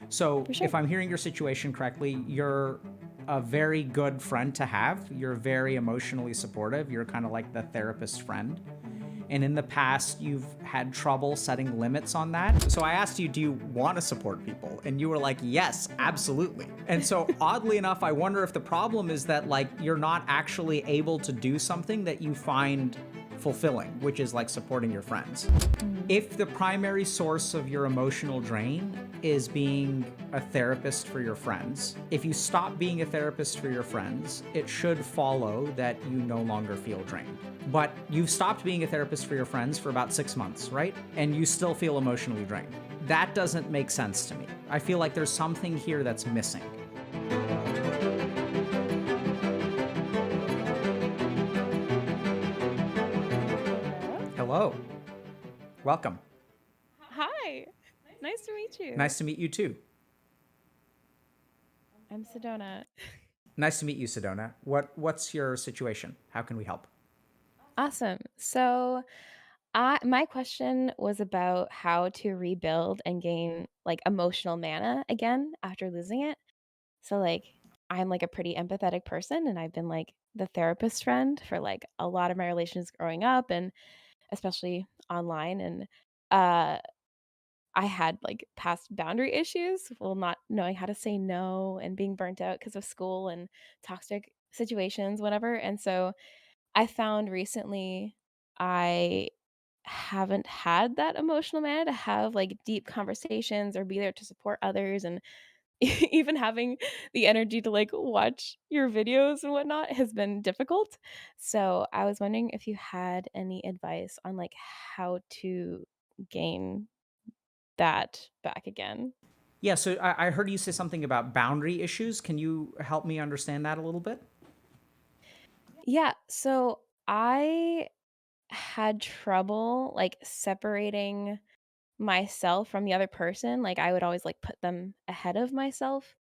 So For sure. if I'm hearing your situation correctly, you're a very good friend to have. You're very emotionally supportive. You're kind of like the therapist friend. And in the past, you've had trouble setting limits on that. So I asked you, do you want to support people? And you were like, yes, absolutely. And so oddly enough, I wonder if the problem is that like you're not actually able to do something that you find fulfilling, which is like supporting your friends. If the primary source of your emotional drain is being a therapist for your friends, if you stop being a therapist for your friends, it should follow that you no longer feel drained. But you've stopped being a therapist for your friends for about 6 months, right? And you still feel emotionally drained. That doesn't make sense to me. I feel like there's something here that's missing. Hello. Hello. Welcome. Hi. Nice to meet you. Nice to meet you too. I'm Sedona. Nice to meet you, Sedona. What's your situation? How can we help? Awesome. So, my question was about how to rebuild and gain like emotional mana again after losing it. So like I'm like a pretty empathetic person and I've been like the therapist friend for like a lot of my relations growing up and especially online and uh I had like past boundary issues, well not knowing how to say no and being burnt out because of school and toxic situations whatever. And so I found recently I haven't had that emotional mana to have like deep conversations or be there to support others and even having the energy to like watch your videos and whatnot has been difficult. So I was wondering if you had any advice on like how to gain that back again. Yeah, so I heard you say something about boundary issues. Can you help me understand that a little bit? Yeah, so I had trouble like separating myself from the other person. Like I would always like put them ahead of myself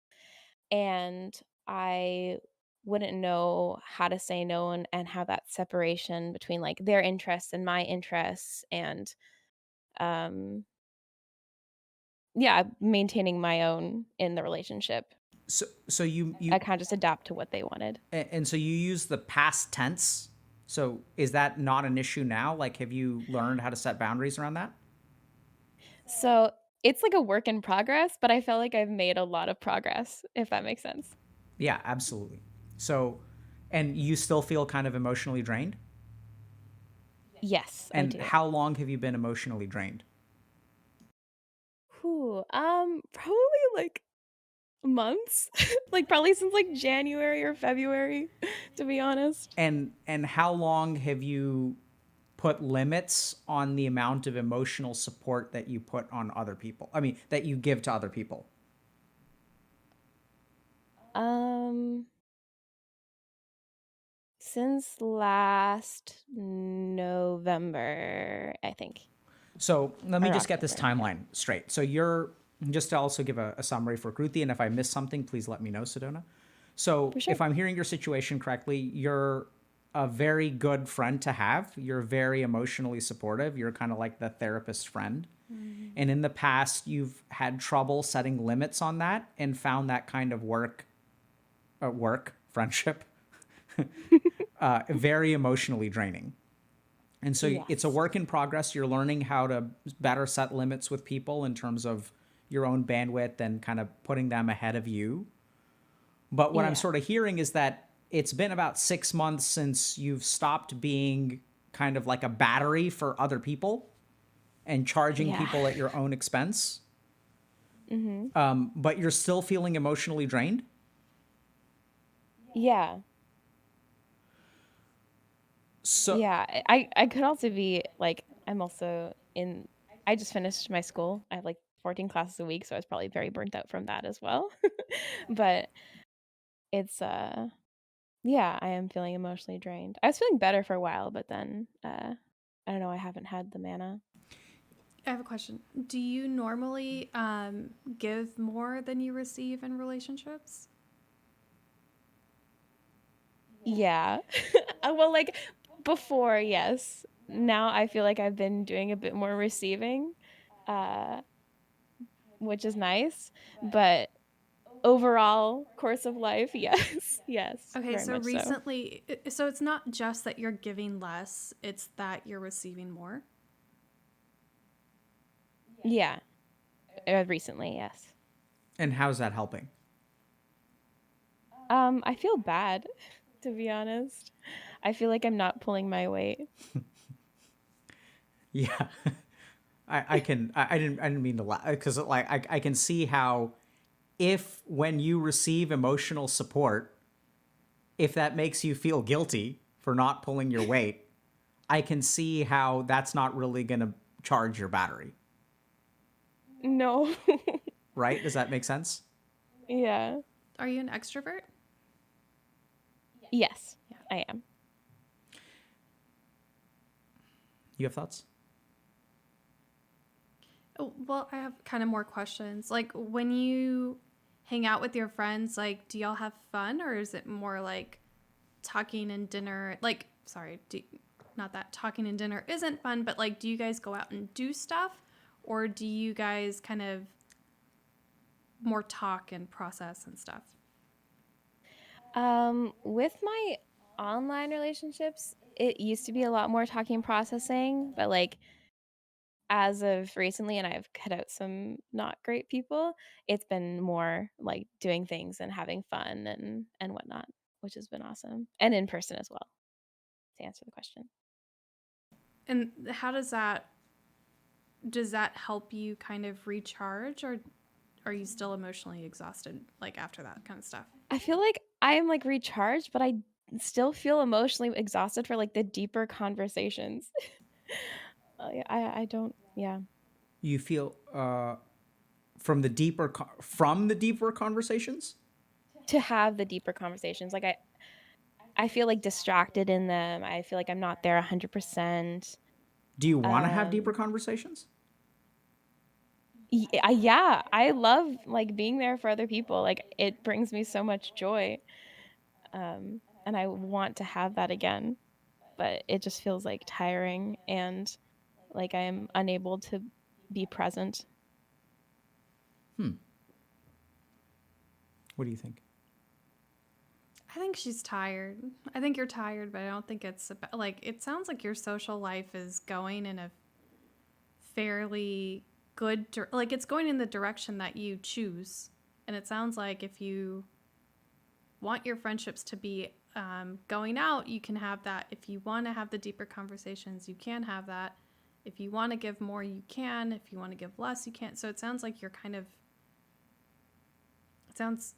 and I wouldn't know how to say no and have that separation between like their interests and my interests and um yeah, maintaining my own in the relationship. So you I kind of just adapt to what they wanted. and so you use the past tense. So is that not an issue now? Like, have you learned how to set boundaries around that? So it's like a work in progress, but I felt like I've made a lot of progress, if that makes sense. Yeah, absolutely. So, and you still feel kind of emotionally drained? Yes, I And do. how long have you been emotionally drained? Whew, probably like months, like probably since like January or February, to be honest. And how long have you put limits on the amount of emotional support that you put on other people? I mean, that you give to other people? Um, since last November, I think, So let me or just get this October. Yeah. timeline straight. So you're, just to also give a summary for Kruti, and if I miss something, please let me know, Sedona. So For sure. if I'm hearing your situation correctly, you're a very good friend to have. You're very emotionally supportive. You're kind of like the therapist friend. Mhm. And in the past, you've had trouble setting limits on that and found that kind of friendship, very emotionally draining. And so it's a Yes. work in progress. You're learning how to better set limits with people in terms of your own bandwidth and kind of putting them ahead of you. But what I'm Yeah. sort of hearing is that it's been about 6 months since you've stopped being kind of like a battery for other people and charging Yeah. people at your own expense. Mhm. But you're still feeling emotionally drained. Yeah. So, Yeah. I could also be like I'm also in I just finished my school. I have like 14 classes a week, so I was probably very burnt out from that as well. But it's yeah, I am feeling emotionally drained. I was feeling better for a while, but then I don't know, I haven't had the mana. I have a question. Do you normally give more than you receive in relationships? Yeah. Well, like before, yes. Now I feel like I've been doing a bit more receiving. Uh which is nice, but overall course of life, yes. Yes, Okay, very so much so. recently, so it's not just that you're giving less, it's that you're receiving more. Yeah, recently, yes. And how's that helping? I feel bad, to be honest. I feel like I'm not pulling my weight. Yeah. I didn't mean to laugh because like I can see how if when you receive emotional support, if that makes you feel guilty for not pulling your weight, I can see how that's not really going to charge your battery, No. right? Does that make sense? Yeah. Are you an extrovert? Yes, Yeah. I am. You have thoughts? Oh, well, I have kind of more questions. Like when you hang out with your friends, like do y'all have fun or is it more like talking and dinner? Like, sorry, not that talking and dinner isn't fun, but like do you guys go out and do stuff or do you guys kind of more talk and process and stuff? With my online relationships, it used to be a lot more talking and processing, but like as of recently, and I've cut out some not great people, it's been more like doing things and having fun and whatnot, which has been awesome. And in person as well, to answer the question. And how does that help you kind of recharge or are you still emotionally exhausted like after that kind of stuff? I feel like I'm like recharged, but I still feel emotionally exhausted for like the deeper conversations. I don't, yeah. You feel from the deeper conversations? To have the deeper conversations. Like I feel like distracted in them. I feel like I'm not there 100%. Do you want to have deeper Um conversations? yeah, I love like being there for other people. Like it brings me so much joy. And I want to have that again, but it just feels like tiring and like I'm unable to be present. What do you think? I think she's tired. I think you're tired, but I don't think it's about, like it sounds like your social life is going in a fairly like it's going in the direction that you choose. And it sounds like if you want your friendships to be going out, you can have that. If you want to have the deeper conversations, you can have that. If you want to give more, you can. If you want to give less, you can't. So it sounds like you're kind of. It sounds.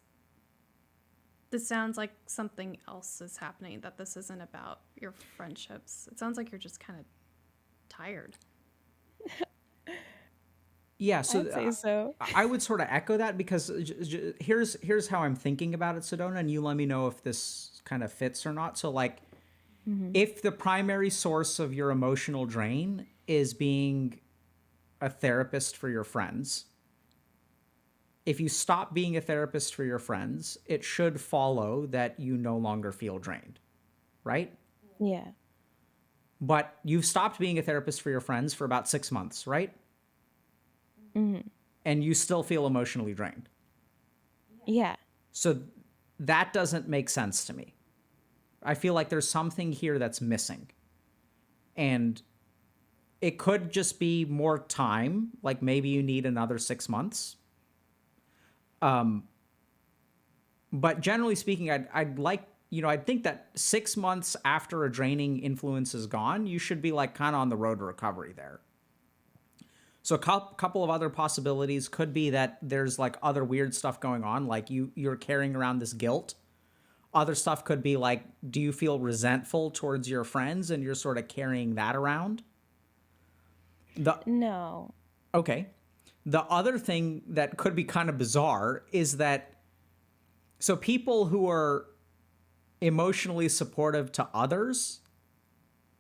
This sounds like something else is happening. That this isn't about your friendships. It sounds like you're just kind of tired. Yeah, so I'd say so. I would sort of echo that because here's how I'm thinking about it, Sedona, and you let me know if this kind of fits or not. So like, Mhm. if the primary source of your emotional drain is being a therapist for your friends, if you stop being a therapist for your friends, it should follow that you no longer feel drained, right? Yeah. But you've stopped being a therapist for your friends for about 6 months, right? Mhm. And you still feel emotionally drained. Yeah. So that doesn't make sense to me. I feel like there's something here that's missing. And it could just be more time, like maybe you need another 6 months. But generally speaking, I'd like, I think that 6 months after a draining influence is gone, you should be like kind of on the road to recovery there. So a couple of other possibilities could be that there's like other weird stuff going on, like you're carrying around this guilt. Other stuff could be like, do you feel resentful towards your friends and you're sort of carrying that around? The No. Okay. The other thing that could be kind of bizarre is that so people who are emotionally supportive to others,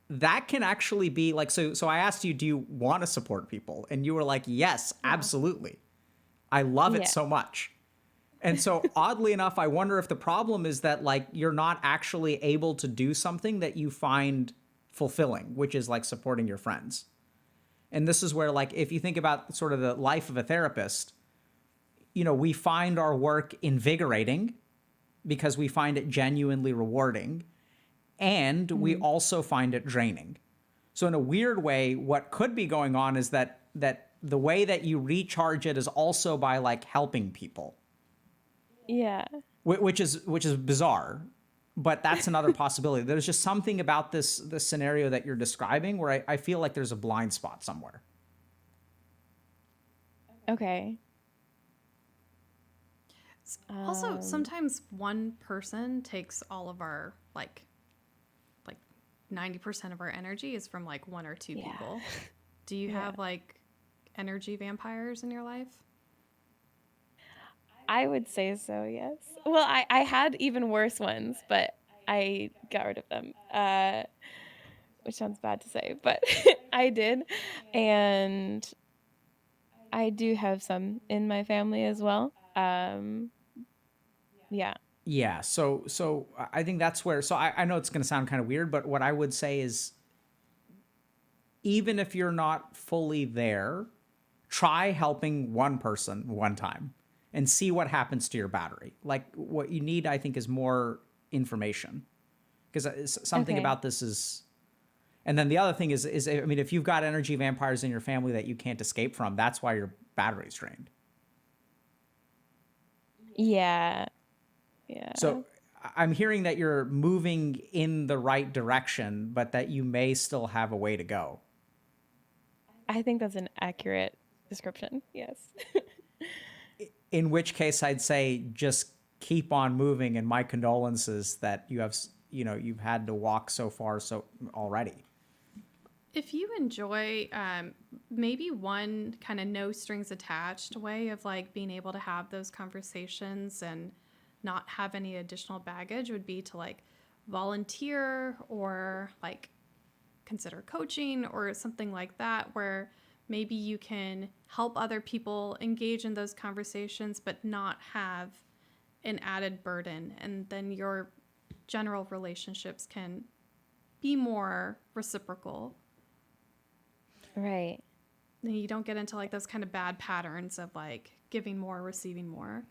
that can actually be like so I asked you, do you want to support people? And you were like, yes, Yeah. absolutely. I love it Yeah. so much. And so oddly enough, I wonder if the problem is that like you're not actually able to do something that you find fulfilling, which is like supporting your friends. And this is where like if you think about sort of the life of a therapist, we find our work invigorating because we find it genuinely rewarding, and we also find it draining. So in a weird way, what could be going on is that the way that you recharge it is also by like helping people, Yeah. which is bizarre, but that's another possibility. There's just something about this scenario that you're describing where I feel like there's a blind spot somewhere. Okay. Also, sometimes one person takes all of our like 90% of our energy is from like one or two Yeah. people. Do you have like energy vampires in your life? I would say so, yes. Well, I had even worse ones, but I got rid of them. Which sounds bad to say, but I did. And I do have some in my family as well. Yeah. Yeah, so I think that's where. So I know it's going to sound kind of weird, but what I would say is, even if you're not fully there, try helping one person one time and see what happens to your battery. Like what you need, I think, is more information, because something Okay. about this is. And then the other thing is I mean, if you've got energy vampires in your family that you can't escape from, that's why your battery's drained. Yeah. Yeah. So I'm hearing that you're moving in the right direction, but that you may still have a way to go. I think that's an accurate description. Yes. In which case I'd say just keep on moving, and my condolences that you've had to walk so far so already. If you enjoy maybe one kind of no strings attached way of like being able to have those conversations and not have any additional baggage would be to like volunteer or like consider coaching or something like that, where maybe you can help other people engage in those conversations but not have an added burden, and then your general relationships can be more reciprocal. Right. And you don't get into like those kind of bad patterns of like giving more, receiving more.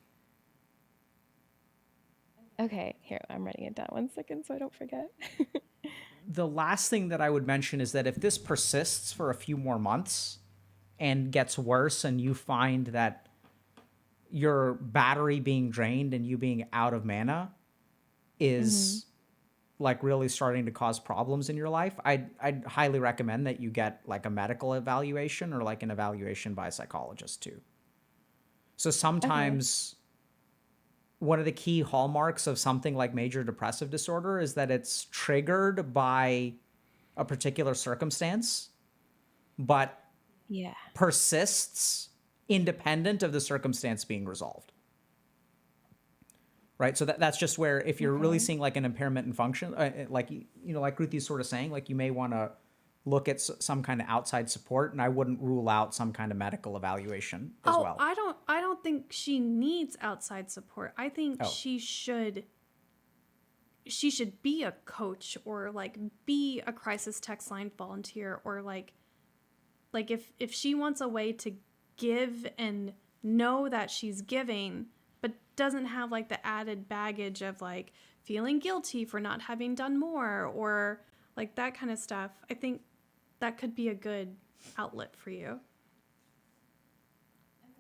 Okay. Here, I'm writing it down 1 second so I don't forget. The last thing that I would mention is that if this persists for a few more months and gets worse, and you find that your battery being drained and you being out of mana is like really starting to cause problems in your life, I'd highly recommend that you get like a medical evaluation or like an evaluation by a psychologist too. So sometimes one of the key hallmarks of something like major depressive disorder is that it's triggered by a particular circumstance, but Yeah. persists independent of the circumstance being resolved. Right? So that's just where if you're really seeing like an impairment in function, like Ruthi's sort of saying, like you may want to look at some kind of outside support, and I wouldn't rule out some kind of medical evaluation as well. I don't think she needs outside support. I think she should be a coach or like be a crisis text line volunteer, or like if she wants a way to give and know that she's giving, but doesn't have like the added baggage of like feeling guilty for not having done more or like that kind of stuff, I think that could be a good outlet for you.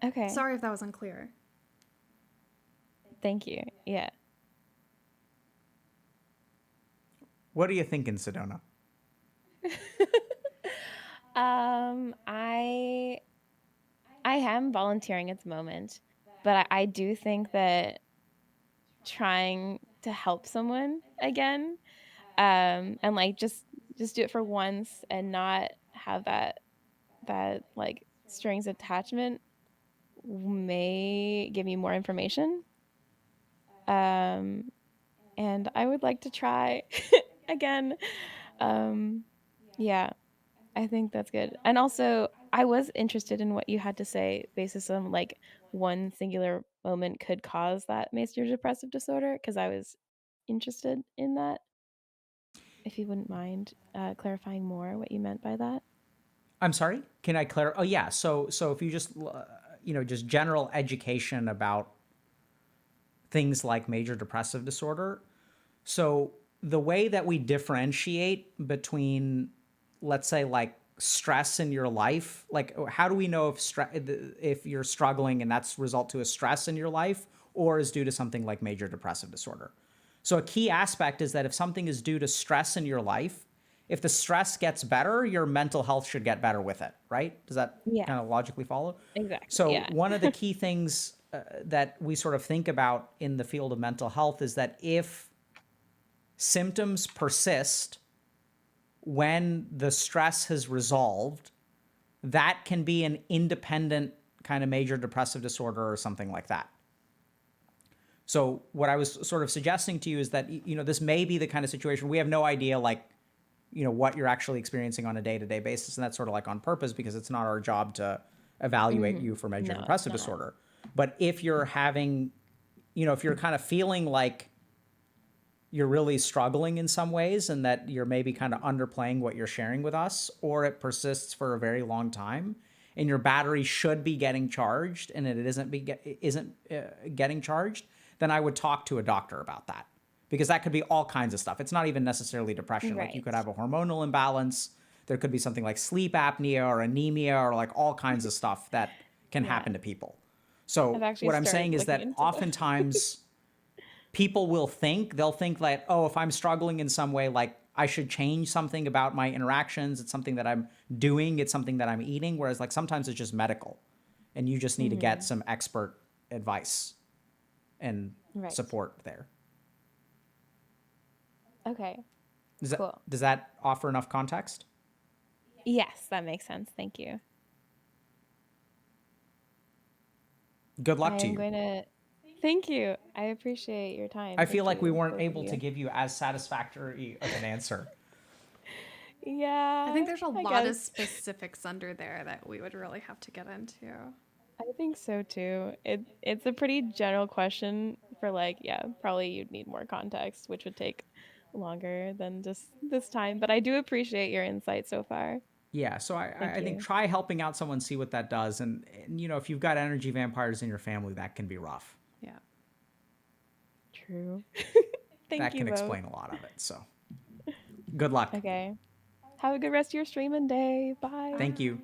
Okay. Sorry if that was unclear. Thank you. Yeah. What are you thinking, Sedona? I am volunteering at the moment, but I do think that trying to help someone again, and like just do it for once and not have that like strings attachment may give me more information. And I would like to try again. Yeah, I think that's good. And also, I was interested in what you had to say, basis on like one singular moment could cause that major depressive disorder, because I was interested in that. If you wouldn't mind clarifying more what you meant by that. I'm sorry. Can I clarify? Oh yeah. So if you just just general education about things like major depressive disorder. So the way that we differentiate between, let's say, like stress in your life, like how do we know if you're struggling and that's result to a stress in your life or is due to something like major depressive disorder? So a key aspect is that if something is due to stress in your life, if the stress gets better, your mental health should get better with it, right? Does that Yeah, kind of logically follow? exactly. So Yeah. one of the key things that we sort of think about in the field of mental health is that if symptoms persist when the stress has resolved, that can be an independent kind of major depressive disorder or something like that. So what I was sort of suggesting to you is that, this may be the kind of situation we have no idea, like, what you're actually experiencing on a day-to-day basis. And that's sort of like on purpose because it's not our job to evaluate you for major No, it's depressive not. disorder. But if you're having, if you're kind of feeling like you're really struggling in some ways and that you're maybe kind of underplaying what you're sharing with us, or it persists for a very long time and your battery should be getting charged and it isn't getting charged, then I would talk to a doctor about that, because that could be all kinds of stuff. It's not even necessarily depression. Like you Right. could have a hormonal imbalance. There could be something like sleep apnea or anemia or like all kinds of stuff that can Yeah. happen to people. I've So actually what I'm started saying is looking that into oftentimes people will they'll think like, oh, if I'm struggling in some way, like I should change something about my interactions. It's something that I'm doing. It's something that I'm eating. Whereas like sometimes it's just medical and you just need to get some expert advice and Right. support there. Okay. Does that, Cool. does that offer enough context? Yes, that makes sense. Thank you. Good luck I to am you. going to. Thank you. I appreciate your time. I feel Thank like we you, weren't both of able to you. give you as satisfactory of an answer. Yeah. I think there's a I lot of guess. specifics under there that we would really have to get into. I think so too. It's a pretty general question for like, yeah, probably you'd need more context, which would take longer than just this time. But I do appreciate your insight so far. Yeah, so Thank I think you. try helping out someone, see what that does. And if you've got energy vampires in your family, that can be rough. Yeah. True. Thank That you can both. explain a lot of it. So good luck. Okay. Have a good rest of your stream and day. Bye. Thank you.